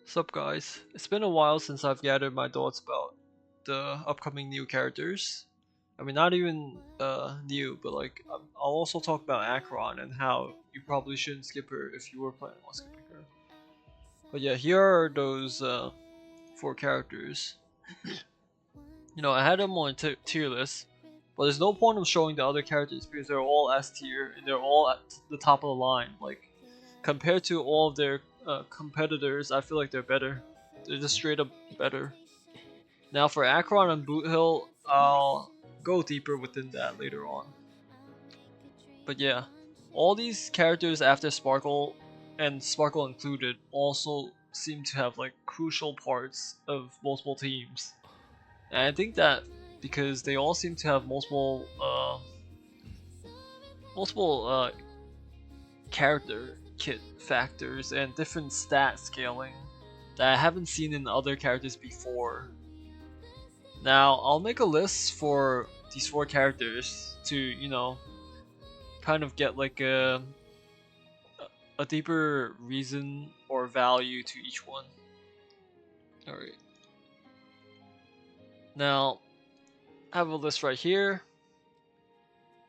Sup guys, it's been a while since I've gathered my thoughts about the upcoming new characters. I mean not even new, but like I'll also talk about Acheron and how you probably shouldn't skip her if you were planning on skipping her. But yeah, here are those four characters. I had them on tier list, but there's no point of showing the other characters because they're all S tier and they're all at the top of the line. Like compared to all of their competitors, I feel like they're better. They're just straight up better. Now for Acheron and boothill, I'll go deeper within that later on. But yeah, all these characters after Sparkle, and Sparkle included, also seem to have like crucial parts of multiple teams. And I think that because they all seem to have multiple character kit factors and different stat scaling that I haven't seen in other characters before. Now, I'll make a list for these four characters to, kind of get like a deeper reason or value to each one. Alright. Now, I have a list right here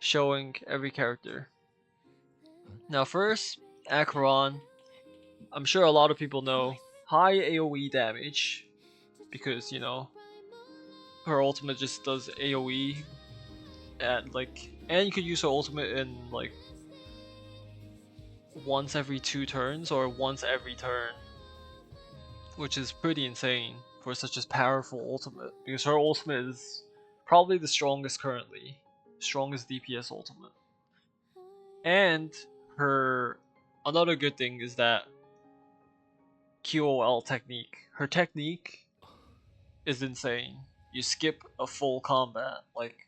showing every character. Now, first, Acheron. I'm sure a lot of people know high AoE damage because, her ultimate just does AoE at like, and you could use her ultimate in like once every 2 turns or once every turn, which is pretty insane for such a powerful ultimate because her ultimate is probably the strongest currently, strongest DPS ultimate. And her another good thing is that QOL technique. Her technique is insane. You skip a full combat. Like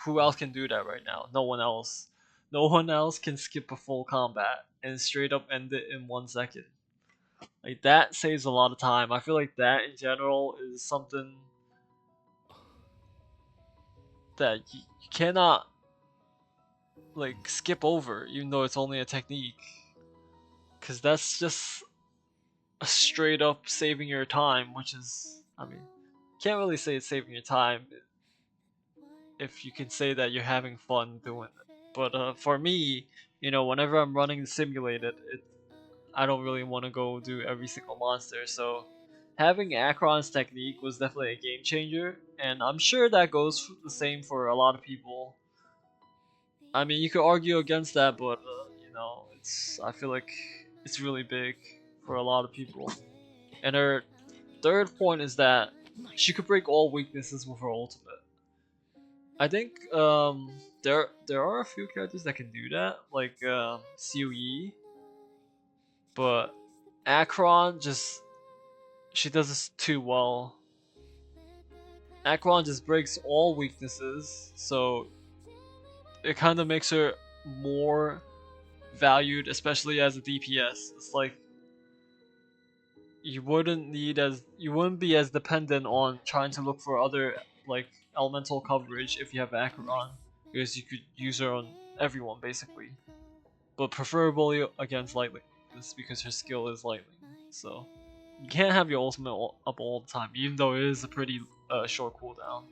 who else can do that right now? No one else. No one else can skip a full combat and straight up end it in 1 second. Like that saves a lot of time. I feel like that in general is something that you cannot like skip over, even though it's only a technique, because that's just a straight up saving your time, which is, I mean, can't really say it's saving your time if you can say that you're having fun doing it. But for me, whenever I'm running the simulated, I don't really want to go do every single monster. So having Acheron's technique was definitely a game changer, and I'm sure that goes the same for a lot of people. I mean, you could argue against that, but it's I feel like it's really big for a lot of people. And her third point is that she could break all weaknesses with her ultimate. I think there are a few characters that can do that, like COE, but Acheron just she does this too well. Acheron just breaks all weaknesses, so it kind of makes her more valued, especially as a DPS. It's like you wouldn't be as dependent on trying to look for other like elemental coverage if you have Acheron, because you could use her on everyone basically, but preferably against lightning, just because her skill is lightning. So you can't have your ultimate up all the time, even though it is a pretty short cooldown.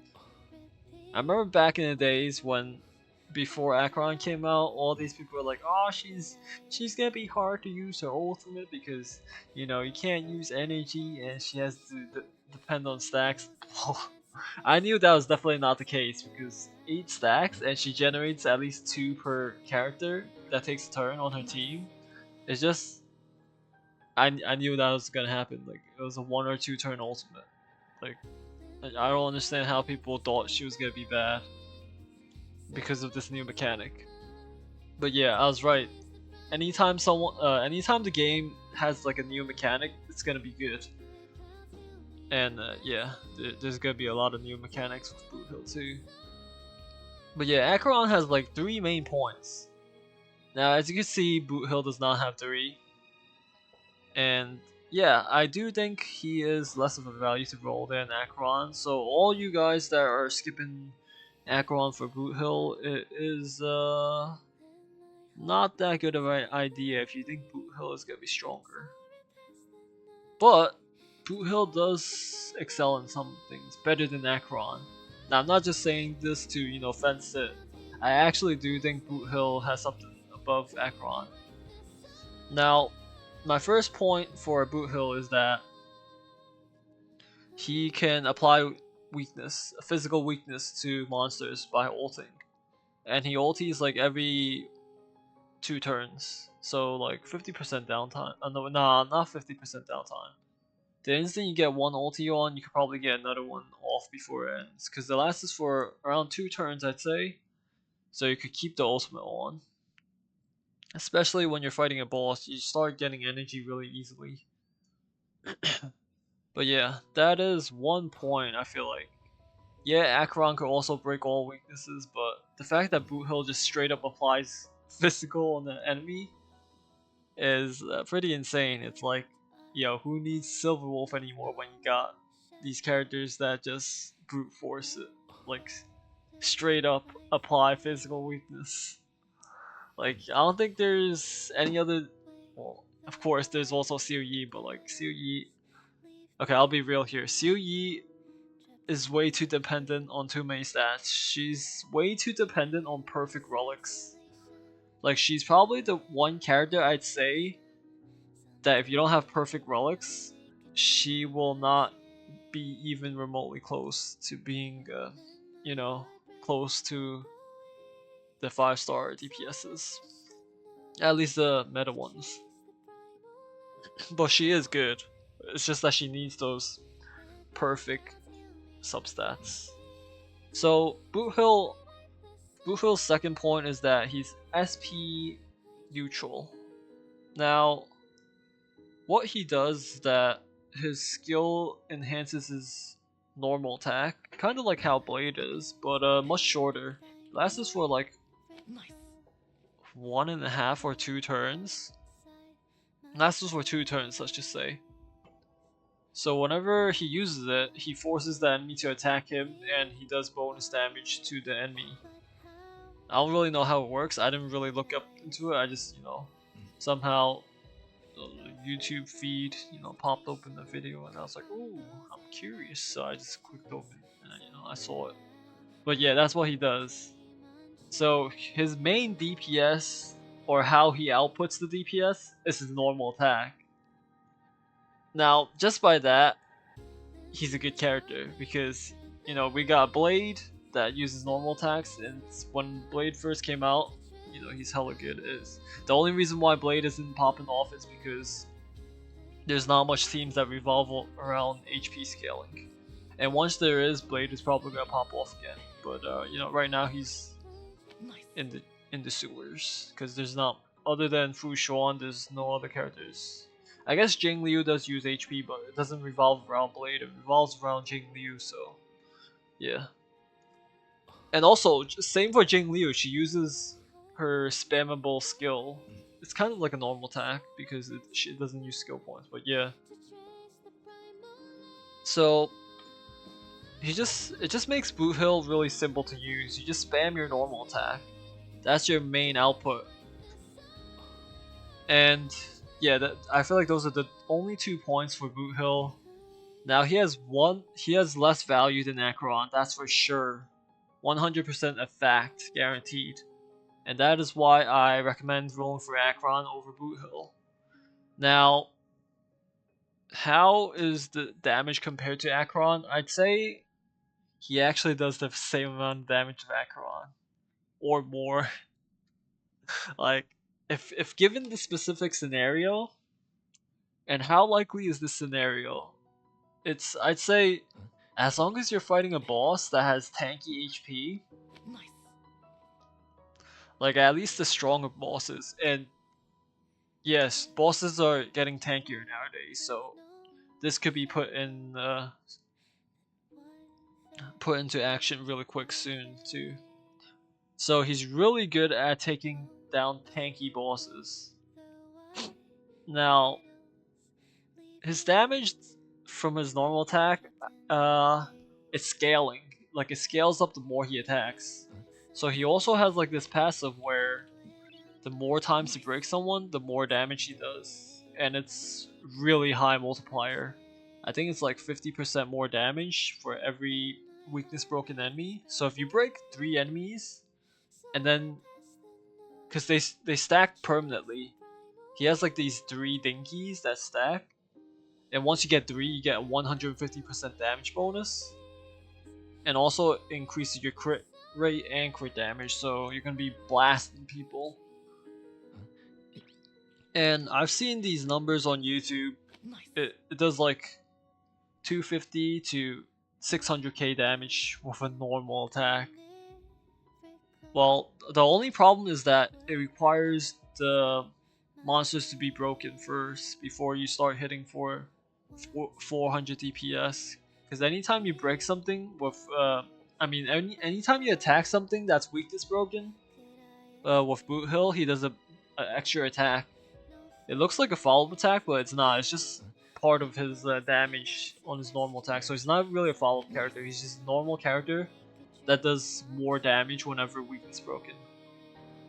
I remember back in the days when before Acheron came out, all these people were like, "Oh, she's gonna be hard to use her ultimate because you can't use energy and she has to depend on stacks." I knew that was definitely not the case because 8 stacks and she generates at least 2 per character that takes a turn on her team. It's just I knew that was gonna happen. Like it was a 1 or 2 turn ultimate. Like I don't understand how people thought she was gonna be bad because of this new mechanic. But yeah, I was right. Anytime the game has like a new mechanic, it's gonna be good. And yeah, there's gonna be a lot of new mechanics with boothill too. But yeah, Acheron has like 3 main points. Now, as you can see, boothill does not have 3, and yeah, I do think he is less of a value to roll than Acheron. So all you guys that are skipping Acheron for boothill, it is not that good of an idea if you think boothill is gonna be stronger. But Boothill does excel in some things, better than acheron. Now I'm not just saying this to fence it. I actually do think Boothill has something above acheron. Now, my first point for Boothill is that he can apply weakness, a physical weakness to monsters by ulting. And he ulties like every 2 turns. So like 50% downtime. No, nah, not 50% downtime. The instant you get one ulti on, you could probably get another one off before it ends. Because the last is for around 2 turns, I'd say. So you could keep the ultimate on. Especially when you're fighting a boss, you start getting energy really easily. But yeah, that is one point I feel like. Yeah, Acheron could also break all weaknesses, but the fact that Boothill just straight up applies physical on the enemy is pretty insane. It's like, who needs Silverwolf anymore when you got these characters that just brute force it? Like, straight up apply physical weakness. Like, I don't think there's any other. Well, of course, there's also Xiu Yi, but like, Xiu Yi. Okay, I'll be real here. Xiu Yi is way too dependent on too many stats. She's way too dependent on perfect relics. Like, she's probably the one character I'd say that if you don't have perfect relics, she will not be even remotely close to being, close to the 5-star DPSs. At least the meta ones. But she is good. It's just that she needs those perfect substats. So Boothill's second point is that he's SP neutral. Now, what he does is that his skill enhances his normal attack, kind of like how Blade is, but much shorter. Lasts for like 1.5 or 2 turns. Lasts for 2 turns, let's just say. So whenever he uses it, he forces the enemy to attack him, and he does bonus damage to the enemy. I don't really know how it works. I didn't really look up into it. I just, somehow YouTube feed, popped open the video, and I was like, "Ooh, I'm curious." So I just clicked open, and I saw it. But yeah, that's what he does. So his main DPS, or how he outputs the DPS, is his normal attack. Now, just by that, he's a good character because we got Blade that uses normal attacks, and when Blade first came out, he's hella good. Is the only reason why Blade isn't popping off is because there's not much teams that revolve around HP scaling, and once there is, Blade is probably gonna pop off again. But right now he's in the sewers because there's not, other than Fu Xuan, there's no other characters. I guess Jing Liu does use HP, but it doesn't revolve around Blade. It revolves around Jing Liu, so yeah. And also, same for Jing Liu. She uses her spammable skill. It's kind of like a normal attack because she doesn't use skill points, but yeah. So it just makes Boothill really simple to use. You just spam your normal attack. That's your main output. And yeah, I feel like those are the only 2 points for Boothill. Now he has less value than Acheron, that's for sure. 100% a fact, guaranteed. And that is why I recommend rolling for Acheron over Boothill. Now, how is the damage compared to Acheron? I'd say he actually does the same amount of damage of Acheron. Or more. Like, if given the specific scenario, and how likely is this scenario? I'd say, as long as you're fighting a boss that has tanky HP, like at least the stronger bosses, and yes, bosses are getting tankier nowadays, so this could be put into action really quick soon too. So he's really good at taking down tanky bosses. Now, his damage from his normal attack, it's scaling. Like it scales up the more he attacks. So he also has like this passive where the more times he breaks someone, the more damage he does, and it's really high multiplier. I think it's like 50% more damage for every weakness broken enemy. So if you break 3 enemies, and then because they stack permanently, he has like these 3 dinkies that stack, and once you get 3, you get a 150% damage bonus, and also increases your crit rate and crit damage. So you're gonna be blasting people. And I've seen these numbers on YouTube. It does like 250 to 600k damage with a normal attack. Well, the only problem is that it requires the monsters to be broken first before you start hitting for 400 DPS. Because anytime you break something with, anytime you attack something that's weakness broken, with boothill, he does a extra attack. It looks like a follow-up attack, but it's not. It's just part of his damage on his normal attack. So he's not really a follow-up character. He's just a normal character that does more damage whenever weakness broken.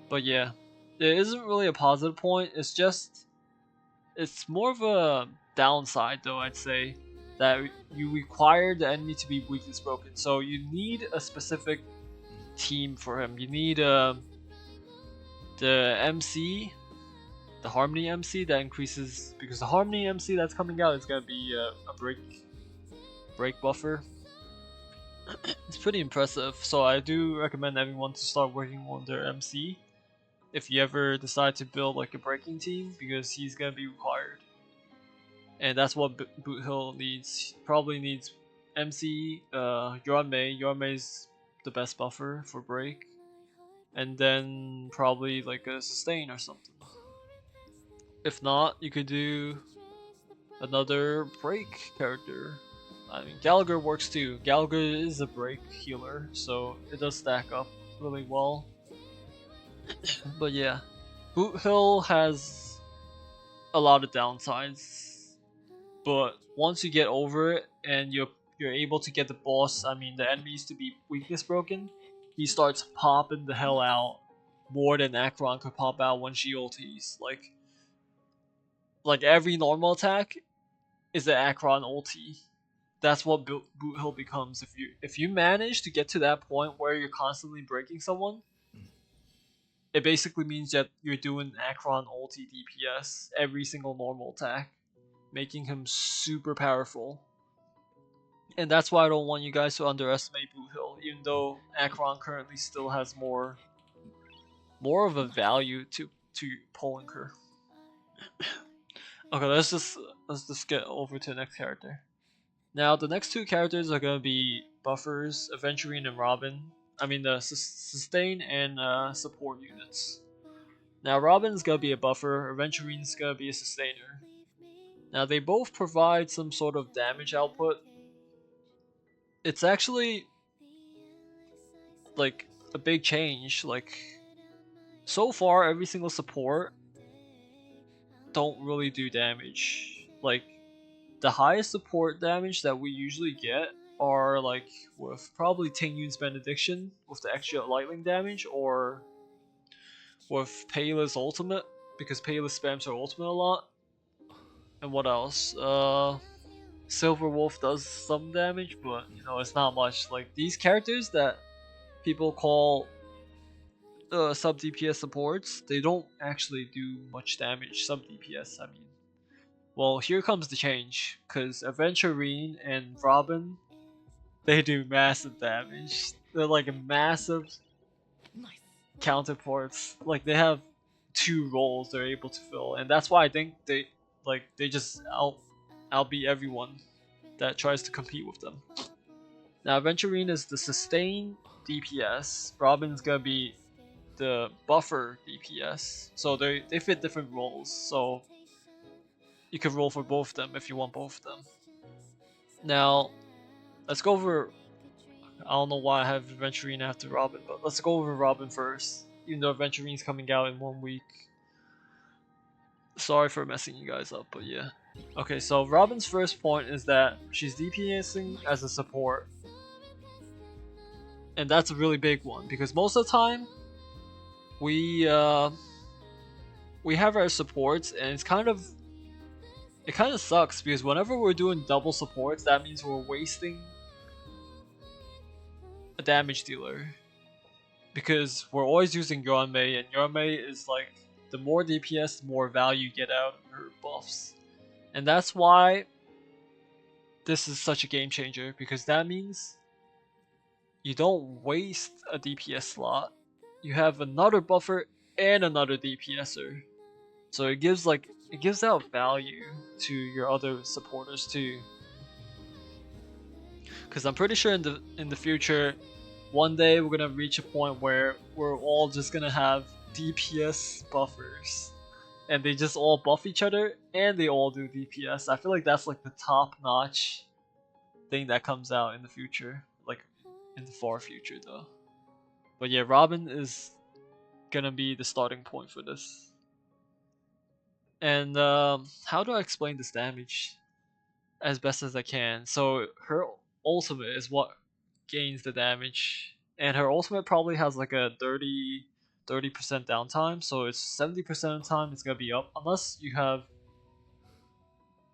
But yeah, it isn't really a positive point. It's more of a downside though, I'd say, that you require the enemy to be weakness broken. So you need a specific team for him. You need the MC, the Harmony MC that increases, because the Harmony MC that's coming out is gonna be a break buffer. It's pretty impressive, so I do recommend everyone to start working on their MC if you ever decide to build like a breaking team, because he's gonna be required, and that's what boothill needs. Probably needs MC, Yormei's the best buffer for break, and then probably like a sustain or something. If not, you could do another break character. I mean, Gallagher works too. Gallagher is a break healer, so it does stack up really well. But yeah, boothill has a lot of downsides, but once you get over it and you're able to get the boss, I mean the enemies, to be weakness broken, he starts popping the hell out more than acheron could pop out when she ultis. Like every normal attack is an acheron ulti. That's what boothill becomes. If you manage to get to that point where you're constantly breaking someone, it basically means that you're doing acheron ulti DPS every single normal attack, making him super powerful. And that's why I don't want you guys to underestimate boothill, even though acheron currently still has more of a value to pulling her. Okay, let's just get over to the next character. Now, the next 2 characters are going to be buffers, Aventurine and Robin. I mean, the sustain and support units. Now, Robin's going to be a buffer, Aventurine's going to be a sustainer. Now, they both provide some sort of damage output. It's actually like a big change. Like, so far, every single support don't really do damage. Like, the highest support damage that we usually get are like with probably Tingyun's Benediction with the extra lightning damage, or with Payla's ultimate, because Payla spams her ultimate a lot. And what else? Silver Wolf does some damage, but you know, it's not much. Like these characters that people call sub DPS supports, they don't actually do much damage. Sub DPS, I mean. Well, here comes the change, because Aventurine and Robin, they do massive damage. They're like a massive counterparts. Like they have 2 roles they're able to fill, and that's why I think they just outbeat everyone that tries to compete with them. Now, Aventurine is the sustain DPS. Robin's gonna be the buffer DPS. So they fit different roles. So you could roll for both of them if you want both of them. Now, let's go over. I don't know why I have Aventurine after Robin, but let's go over Robin first. Even though Aventurine's coming out in 1 week. Sorry for messing you guys up, but yeah. Okay, so Robin's first point is that she's DPSing as a support. And that's a really big one, because most of the time, we have our supports, and it's kind of it kind of sucks because whenever we're doing double supports, that means we're wasting a damage dealer. Because we're always using Yuanmei, and Yuanmei is like the more DPS, the more value you get out of her buffs. And that's why this is such a game changer, because that means you don't waste a DPS slot. You have another buffer and another DPSer. So it gives out value to your other supporters too. Because I'm pretty sure in the future, one day we're gonna reach a point where we're all just gonna have DPS buffers, and they just all buff each other and they all do DPS. I feel like that's like the top notch thing that comes out in the future, like in the far future though. But yeah, Robin is gonna be the starting point for this. And how do I explain this damage as best as I can? So her ultimate is what gains the damage, and her ultimate probably has like a 30% downtime, so it's 70% of the time it's gonna be up, unless you have.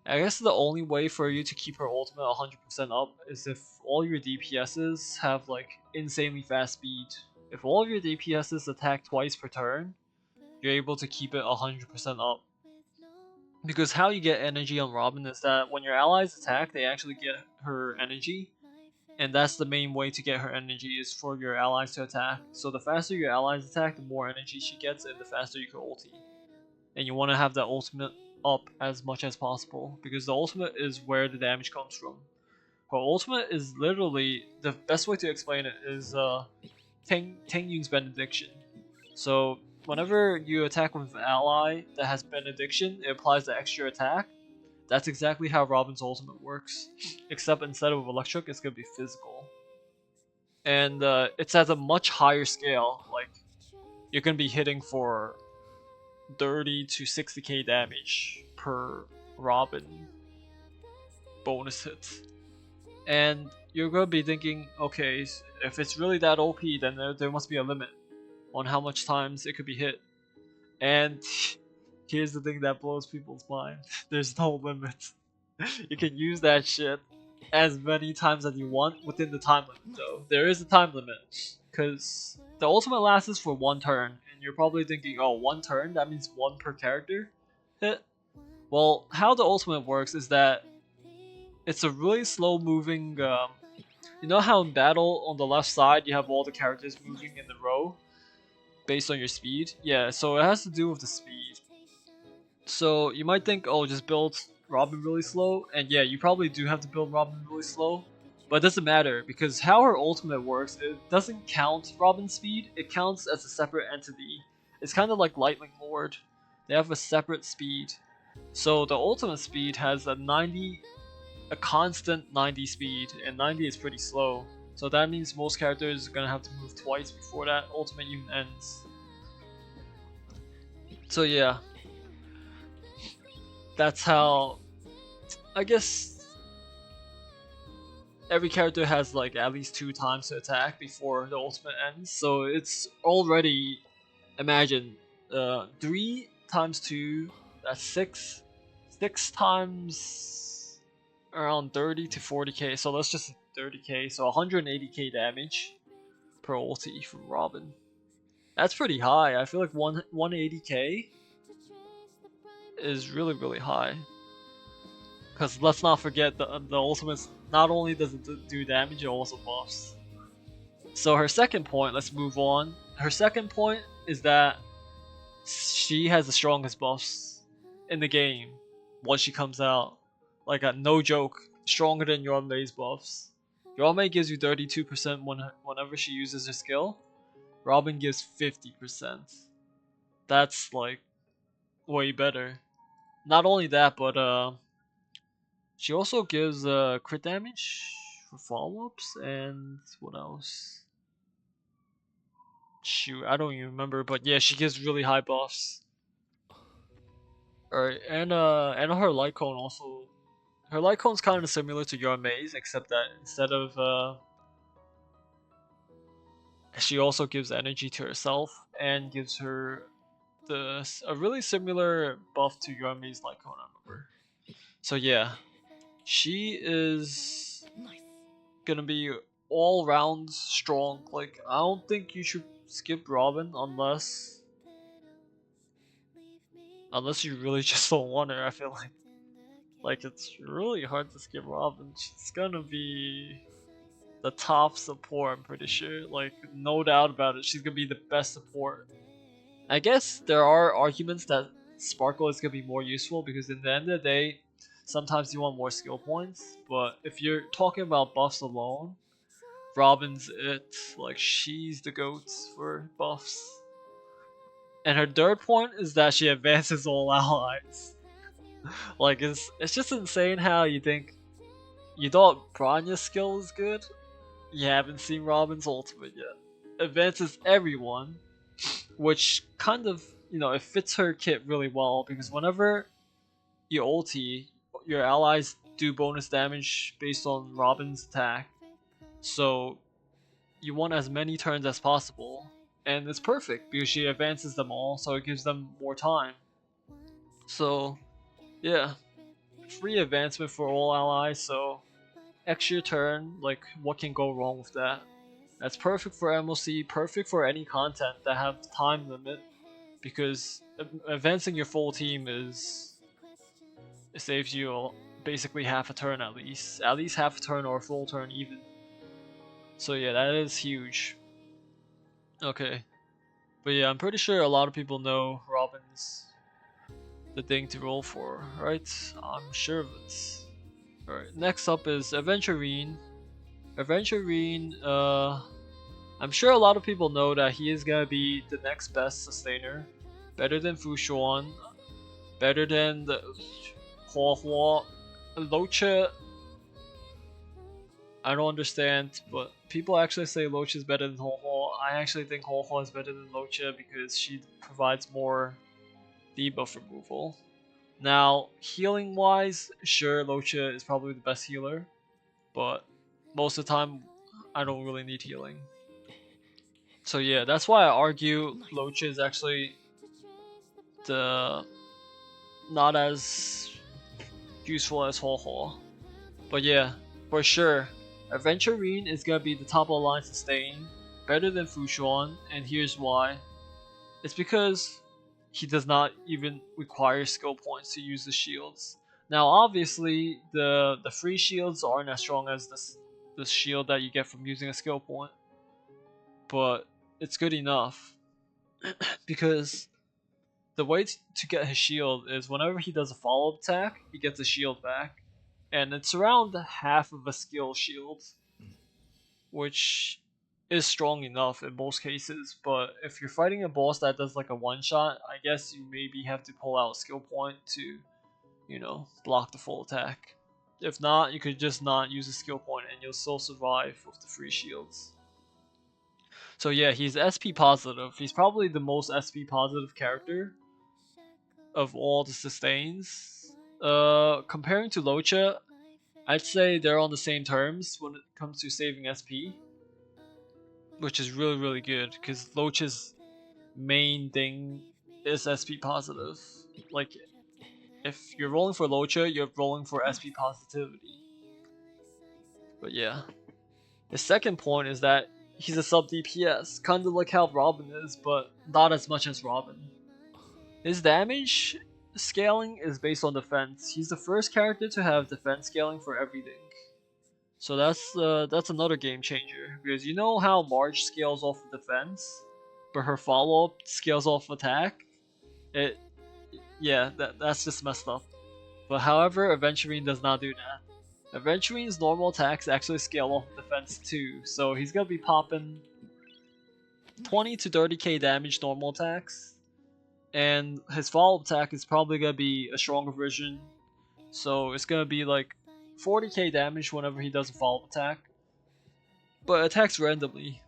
I guess the only way for you to keep her ultimate 100% up is if all your DPSs have like insanely fast speed. If all of your DPSs attack twice per turn, you're able to keep it 100% up. Because how you get energy on Robin is that when your allies attack, they actually get her energy, and that's the main way to get her energy is for your allies to attack. So the faster your allies attack, the more energy she gets, and the faster you can ulti. And you want to have that ultimate up as much as possible, because the ultimate is where the damage comes from. Her ultimate is literally, the best way to explain it is Teng Yun's benediction. So whenever you attack with an ally that has benediction, it applies the extra attack. That's exactly how Robin's ultimate works, except instead of electric, it's gonna be physical, and it's at a much higher scale. Like you're gonna be hitting for 30 to 60k damage per Robin bonus hit, and you're gonna be thinking, okay, if it's really that OP, then there must be a limit on how much times it could be hit. And here's the thing that blows people's mind: there's no limit. You can use that shit as many times as you want within the time limit, though. There is a time limit, because the ultimate lasts for one turn, and you're probably thinking, oh, one turn? That means one per character hit? Well, how the ultimate works is that it's a really slow moving. You know how in battle on the left side you have all the characters moving in the row based on your speed? Yeah, so it has to do with the speed. So you might think, oh, just build Robin really slow, and yeah, you probably do have to build Robin really slow, but it doesn't matter because how her ultimate works, it doesn't count Robin's speed, it counts as a separate entity. It's kind of like Lightning Lord. They have a separate speed. So the ultimate speed has a constant 90 speed, and 90 is pretty slow. So that means most characters are gonna have to move twice before that ultimate even ends. So yeah, that's how. I guess every character has like at least 2 times to attack before the ultimate ends. So it's already, imagine, 3 times 2, that's 6. 6 times around 30 to 40k. So let's just 30k. So 180k damage per ulti from Robin. That's pretty high. I feel like 180k is really high. Because let's not forget the ultimate. Not only does it do damage, it also buffs. So her second point, let's move on. Her second point is that she has the strongest buffs in the game once she comes out. Like no joke, stronger than Yormei's buffs. Yormei gives you 32% whenever she uses her skill. Robin gives 50%. That's like way better. Not only that, but she also gives crit damage for follow-ups, and what else? Shoot, I don't even remember, but yeah, she gives really high buffs. Alright, and her light cone also. Her light cone's kind of similar to your maze, except that instead of she also gives energy to herself and gives her a really similar buff to your maze light cone. I remember. So yeah, she is gonna be all round strong. Like I don't think you should skip Robin unless you really just don't want her. I feel like it's really hard to skip Robin. She's gonna be the top support. I'm pretty sure. Like no doubt about it. She's gonna be the best support. I guess there are arguments that Sparkle is gonna be more useful because in the end of the day, sometimes you want more skill points. But if you're talking about buffs alone, Robin's it. Like she's the goat for buffs. And her third point is that she advances all allies. Like it's just insane how you think you thought Bronya's skill is good. You haven't seen Robin's ultimate yet. Advances everyone, which kind of it fits her kit really well because whenever you ulti, your allies do bonus damage based on Robin's attack. So you want as many turns as possible, and it's perfect because she advances them all, so it gives them more time. So yeah, free advancement for all allies. So extra turn, like what can go wrong with that? That's perfect for MLC, perfect for any content that have time limit because advancing your full team is it saves you basically half a turn at least half a turn or a full turn even. So yeah, that is huge. Okay, but yeah, I'm pretty sure a lot of people know Robin's the thing to roll for, right? I'm sure of it. Alright, next up is Aventurine. Aventurine, I'm sure a lot of people know that he is gonna be the next best sustainer. Better than Fushuan, better than the Hua Hua. Locha, I don't understand, but people actually say Locha is better than Hua Hua. I actually think Hua Hua is better than Locha because she provides more debuff removal. Now, healing wise, sure, Locha is probably the best healer, but most of the time, I don't really need healing. So yeah, that's why I argue Locha is actually the not as useful as Ho Ho. But yeah, for sure, Aventurine is gonna be the top of the line sustain, better than Fushuan, and here's why. It's because he does not even require skill points to use the shields. Now, obviously, the free shields aren't as strong as the shield that you get from using a skill point, but it's good enough because the way to get his shield is whenever he does a follow-up attack, he gets a shield back, and it's around half of a skill shield, which is strong enough in most cases. But if you're fighting a boss that does like a one shot, I guess you maybe have to pull out a skill point to, block the full attack. If not, you could just not use a skill point and you'll still survive with the free shields. So yeah, he's SP positive. He's probably the most SP positive character of all the sustains. Comparing to Locha, I'd say they're on the same terms when it comes to saving SP, which is really really good because Locha's main thing is SP positive. Like if you're rolling for Locha, you're rolling for SP positivity. But yeah, the second point is that he's a sub DPS, kind of like how Robin is, but not as much as Robin. His damage scaling is based on defense. He's the first character to have defense scaling for everything. So that's another game changer because you know how Marge scales off of defense, but her follow up scales off attack. It yeah, that's just messed up. But however, Aventurine does not do that. Aventurine's normal attacks actually scale off defense too, so he's gonna be popping 20 to 30k damage normal attacks, and his follow up attack is probably gonna be a stronger version, so it's gonna be like 40k damage whenever he does a follow up attack, but attacks randomly.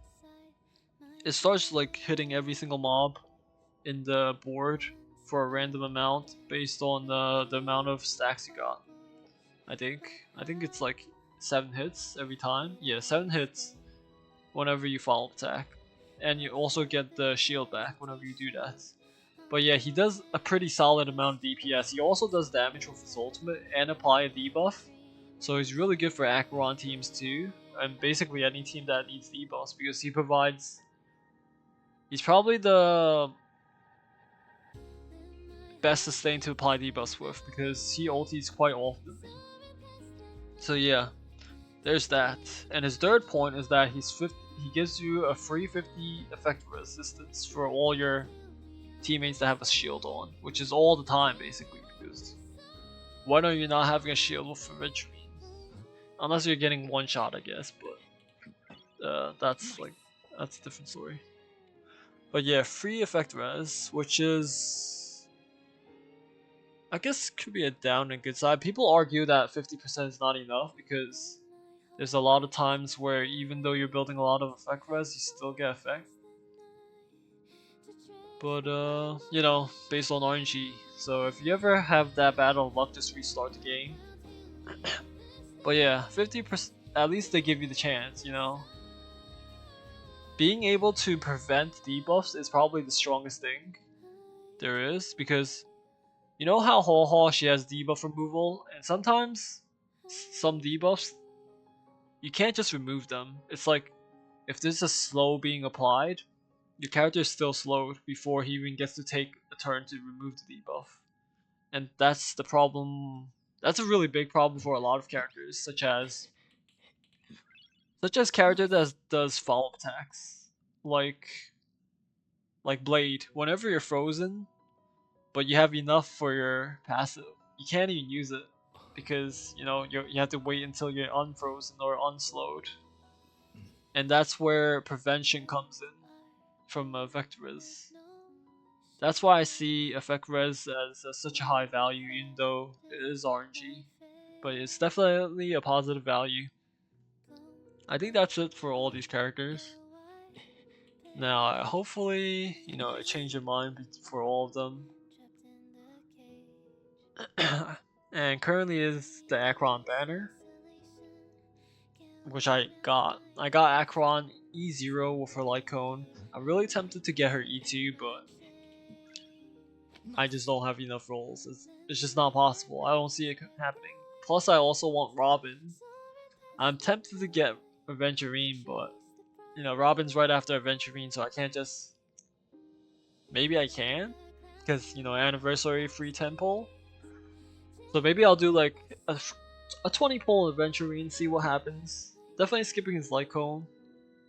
It starts like hitting every single mob in the board for a random amount based on the amount of stacks you got. I think it's like 7 hits every time. Yeah, 7 hits whenever you follow attack, and you also get the shield back whenever you do that. But yeah, he does a pretty solid amount of DPS. He also does damage with his ultimate and apply a debuff. So he's really good for acheron teams too. And basically any team that needs debuffs because he provides... He's probably the best sustain to apply debuffs with because he ultis quite often. So yeah, there's that. And his third point is that he gives you a free 50 effective resistance for all your teammates that have a shield on, which is all the time basically, because when are you not having a shield with aventurine? Unless you're getting one shot, I guess, but that's a different story. But yeah, free effect res, which is, I guess, could be a down and good side. People argue that 50% is not enough because there's a lot of times where even though you're building a lot of effect res, you still get effect. But you know, based on RNG. So if you ever have that bad of luck, just restart the game. But yeah, 50%, at least they give you the chance, you know. Being able to prevent debuffs is probably the strongest thing there is, because you know how Haw she has debuff removal, and sometimes some debuffs you can't just remove them. It's like if there's a slow being applied, your character is still slowed before he even gets to take a turn to remove the debuff. And that's the problem. That's a really big problem for a lot of characters, such as character that does follow attacks, like Blade. Whenever you're frozen, but you have enough for your passive, you can't even use it because you know you have to wait until you're unfrozen or unslowed, and that's where prevention comes in from effect res. That's why I see effect res as such a high value, even though it is RNG, but it's definitely a positive value. I think that's it for all these characters. Now, hopefully, you know, it changed your mind for all of them. And currently is the acheron banner, which I got. I got acheron E0 with her light cone. I'm really tempted to get her E2, but I just don't have enough rolls. It's just not possible. I don't see it happening. Plus, I also want Robin. I'm tempted to get aventurine, but you know, Robin's right after aventurine, so I can't just. Maybe I can, because you know, anniversary free 10 pull. So maybe I'll do like a 20 pull aventurine, see what happens. Definitely skipping his light cone,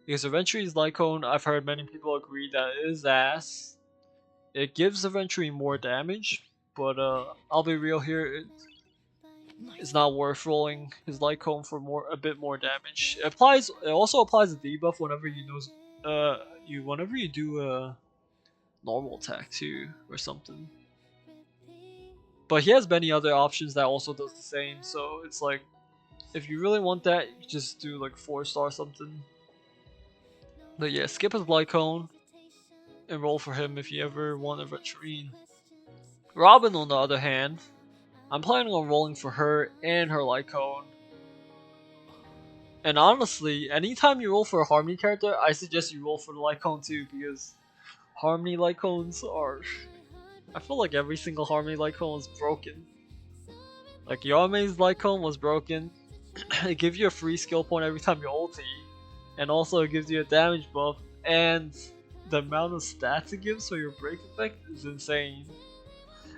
because aventurine's light cone, I've heard many people agree that it is ass. It gives aventurine more damage, but I'll be real here. It's not worth rolling his light cone for a bit more damage. It also applies a debuff whenever whenever you do a normal attack too or something. But he has many other options that also does the same, so it's like if you really want that, you just do like 4-star something. But yeah, skip his light cone and roll for him if you ever want a aventurine. Robin, on the other hand, I'm planning on rolling for her and her light cone. And honestly, anytime you roll for a Harmony character, I suggest you roll for the light cone too, because Harmony light cones are... I feel like every single Harmony light cone is broken. Like Yame's light cone was broken. It gives you a free skill point every time you ulti, and also it gives you a damage buff, and the amount of stats it gives for your break effect is insane.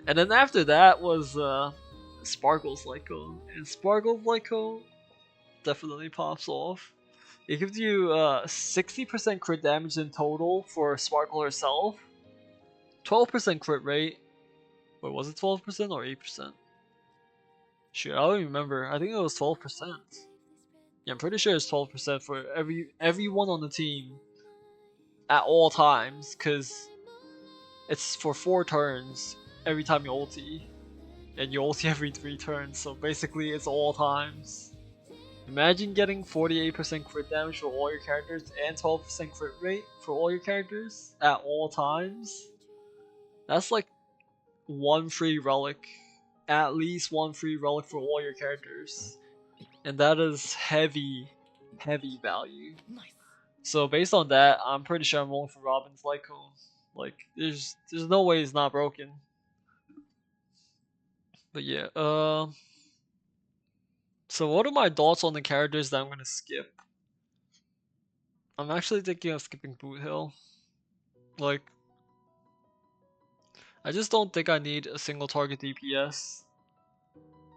And then after that was Sparkle's light cone, and Sparkle's light cone definitely pops off. It gives you 60% crit damage in total for Sparkle herself, 12% crit rate. Wait, was it 12% or 8%? Shoot, I don't even remember. I think it was 12%. Yeah, I'm pretty sure it's 12% for everyone on the team at all times, because it's for 4 turns every time you ulti, and you ulti every 3 turns, so basically it's all times. Imagine getting 48% crit damage for all your characters and 12% crit rate for all your characters at all times. That's like one free relic, at least one free relic for all your characters. And that is heavy, heavy value. So based on that, I'm pretty sure I'm rolling for Robin's light cone. Like there's no way it's not broken. But yeah, so what are my thoughts on the characters that I'm gonna skip? I'm actually thinking of skipping boothill. Like, I just don't think I need a single target DPS.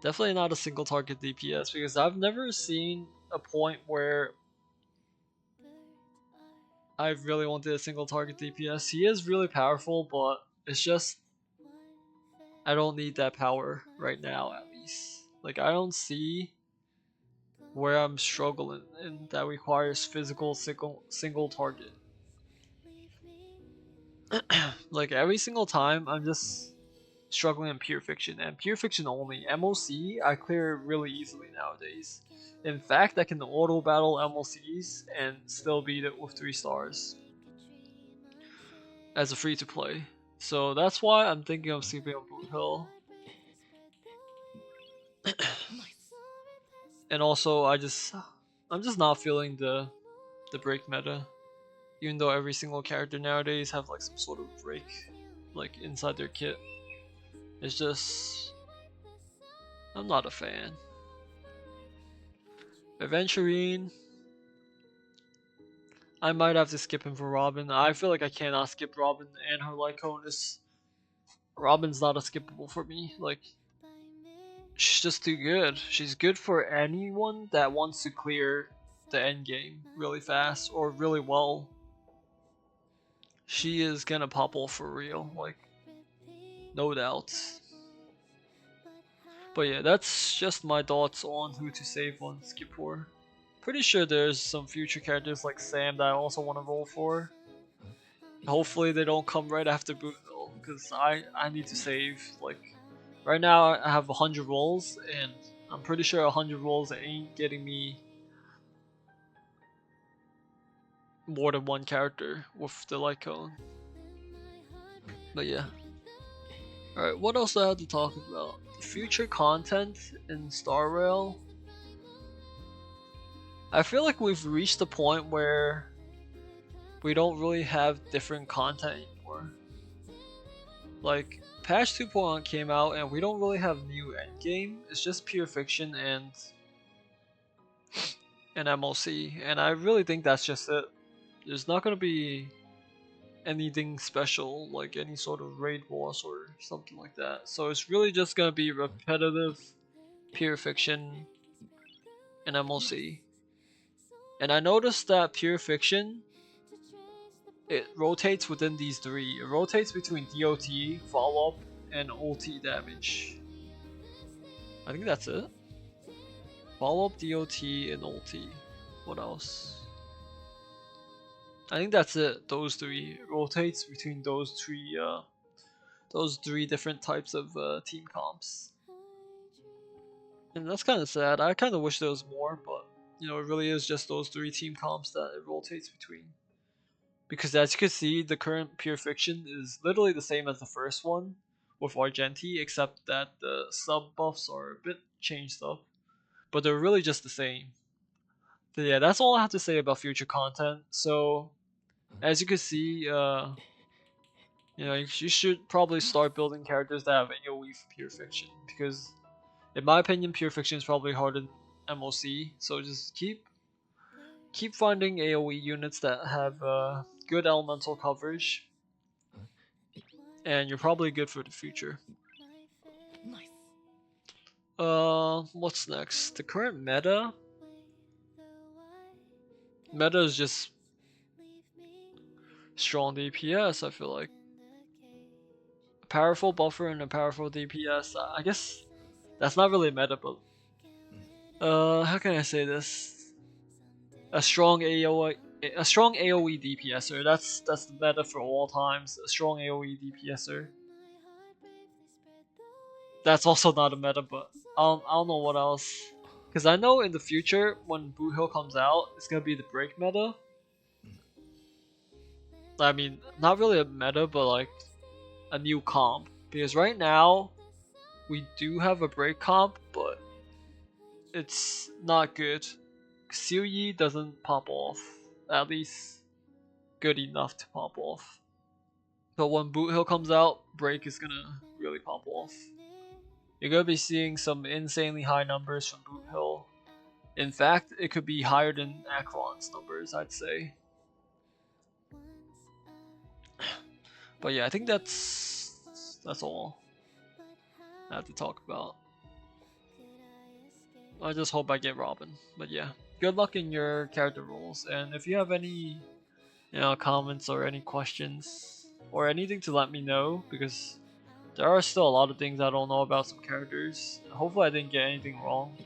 Definitely not a single target DPS because I've never seen a point where I really wanted a single target DPS. He is really powerful, but it's just I don't need that power right now at least. Like I don't see where I'm struggling and that requires physical single target. Like every single time I'm just struggling in pure fiction and pure fiction only. MOC I clear really easily nowadays. In fact, I can auto battle MLCs and still beat it with 3 stars as a free to play. So that's why I'm thinking of skipping on Boot Hill. And also I'm just not feeling the break meta. Even though every single character nowadays have like some sort of break like inside their kit. It's just I'm not a fan. Aventurine, I might have to skip him for Robin. I feel like I cannot skip Robin and her Lyconis. Robin's not a skippable for me. Like she's just too good. She's good for anyone that wants to clear the end game really fast or really well. She is gonna pop off for real, like no doubt. But yeah, that's just my thoughts on who to save on skip for. Pretty sure there's some future characters like Sam that I also want to roll for. Hopefully they don't come right after boot though, because I need to save. Like right now I have 100 rolls, and I'm pretty sure 100 rolls ain't getting me more than one character with the light cone. But yeah. Alright, what else do I have to talk about? Future content in starrail. I feel like we've reached the point where we don't really have different content anymore. Like, patch 2.1 came out and we don't really have new endgame. It's just pure fiction and MLC, and I really think that's just it. There's not gonna be anything special, like any sort of raid boss or something like that. So it's really just gonna be repetitive, pure fiction, and MLC. And I noticed that pure fiction, it rotates within these three. It rotates between DOT, follow up, and ulti damage. I think that's it. Follow up, DOT, and ulti. What else? I think that's it. Those three rotates between those three different types of team comps, and that's kind of sad. I kind of wish there was more, but you know, it really is just those three team comps that it rotates between. Because as you can see, the current pure fiction is literally the same as the first one with Argenti, except that the sub buffs are a bit changed up, but they're really just the same. But yeah, that's all I have to say about future content. So as you can see, you know, you should probably start building characters that have AoE for pure fiction, because in my opinion, pure fiction is probably harder than MOC. So just keep finding AoE units that have good elemental coverage, and you're probably good for the future. What's next? The current meta is just strong DPS. I feel like a powerful buffer and a powerful DPS. I guess that's not really meta, but how can I say this? A strong a strong AoE DPSer. That's the meta for all times. A strong AoE DPSer. That's also not a meta, but I don't know what else. Because I know in the future, when Blue Hill comes out, it's gonna be the break meta. I mean, not really a meta, but like a new comp. Because right now, we do have a break comp, but it's not good. Yi doesn't pop off. At least good enough to pop off. But when boothill comes out, break is gonna really pop off. You're gonna be seeing some insanely high numbers from boothill. In fact, it could be higher than acheron's numbers, I'd say. But yeah, I think that's all I have to talk about. I just hope I get Robin. But yeah, good luck in your character roles, and if you have any comments or any questions or anything to let me know, because there are still a lot of things I don't know about some characters. Hopefully I didn't get anything wrong.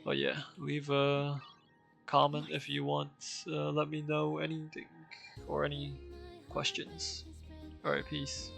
But yeah, leave a comment if you want. Let me know anything or any questions. Alright, peace.